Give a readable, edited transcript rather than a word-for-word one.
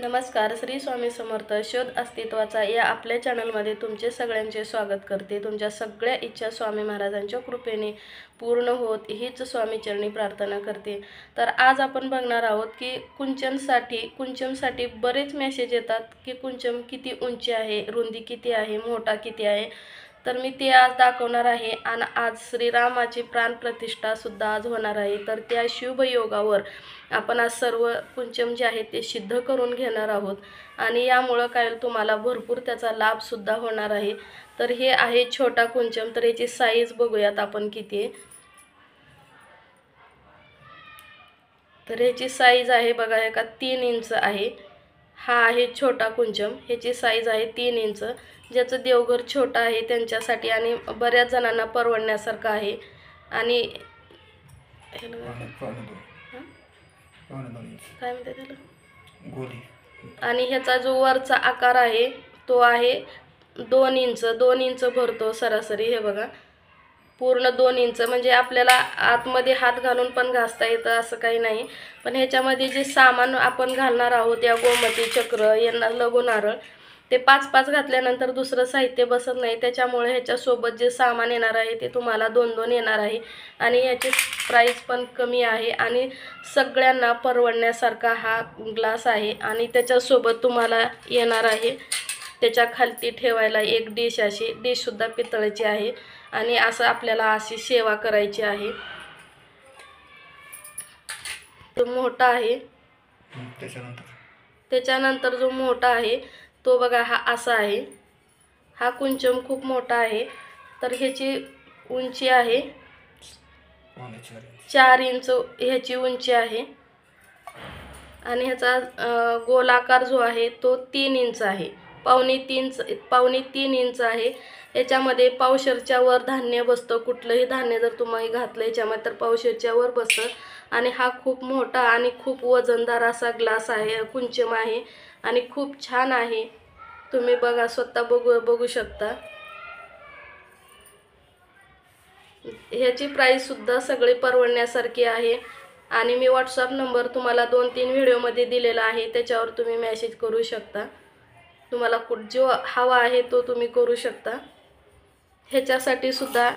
नमस्कार. श्री स्वामी समर्थ. शोध अस्तित्वाचा या आपल्या चॅनलमध्ये तुमचे सगळ्यांचे स्वागत करते. तुमच्या सगळ्या इच्छा स्वामी महाराजांच्या कृपेने पूर्ण होत हीच स्वामीचरणी प्रार्थना करते. तर आज आपण बघणार आहोत की कुंचमसाठी बरेच मेसेज येतात की कुंचम किती उंची आहे, रुंदी किती आहे, मोठा किती आहे. तर मी ते आज दाखवणार आहे. आणि आज श्रीरामाची प्राणप्रतिष्ठा सुद्धा आज होणार आहे. तर त्या शुभयोगावर आपण आज सर्व कुंचम जे आहे ते सिद्ध करून घेणार आहोत आणि यामुळं काय तुम्हाला भरपूर त्याचा लाभ सुद्धा होणार आहे. तर हे आहे छोटा कुंचम. तर याची साईज बघूयात आपण किती आहे. तर ह्याची साईज आहे बघा, हे का 3 इंच आहे. हा आहे छोटा कुंचम. ह्याची साईज आहे 3 इंच. ज्याचं देवघर छोटा आहे त्यांच्यासाठी आणि बऱ्याच जणांना परवडण्यासारखं आहे. आणि काय म्हणते त्याला गोली. आणि ह्याचा जो वरचा आकार आहे तो आहे 2 इंच. 2 इंच भरतो सरासरी. हे बघा पूर्ण 2 इंच. म्हणजे आपल्याला आतमध्ये हात घालून पण घासता येतं असं काही नाही. पण ह्याच्यामध्ये जे सामान आपण घालणार आहोत या गोमती चक्र यांना लघु नारळ ते 5-5 घातल्यानंतर दुसरं साहित्य बसत नाही. त्याच्यामुळे ह्याच्यासोबत जे सामान येणार आहे ते तुम्हाला 2-2 येणार आहे. आणि ह्याची प्राईस पण कमी आहे आणि सगळ्यांना परवडण्यासारखा हा ग्लास आहे. आणि त्याच्यासोबत तुम्हाला येणार आहे त्याच्या खालती ठेवायला एक डिश. अशी डिशसुद्धा पितळेची आहे. आणि असं आपल्याला अशी सेवा करायची आहे. तो मोठा आहे. त्याच्यानंतर जो मोठा आहे तो बघा हा असा आहे. हा कुंचम खूप मोठा आहे. तर ह्याची उंची आहे 4 इंच ह्याची उंची आहे. आणि ह्याचा गोलाकार जो आहे तो 3 इंच आहे. पावणे 3 इंच आहे. याच्यामध्ये पावशेरच्या वर धान्य बसतं. कुठलंही धान्य जर तुम्ही घातलं याच्यामध्ये तर पावशेरच्या वर बसतं. आणि हा खूप मोठा आणि खूप वजनदार असा ग्लास आहे, कुंचम आहे. आणि खूप छान आहे. तुम्ही बघा, स्वतः बघू शकता. ह्याची प्राईस सुद्धा सगळी परवडण्यासारखी आहे. आणि मी व्हॉट्सअप नंबर तुम्हाला 2-3 व्हिडिओमध्ये दिलेला आहे. त्याच्यावर तुम्ही मेसेज करू शकता. तुम्हाला जो हवा आहे तो तुम्ही करू शकता. ह्याच्यासाठी सुद्धा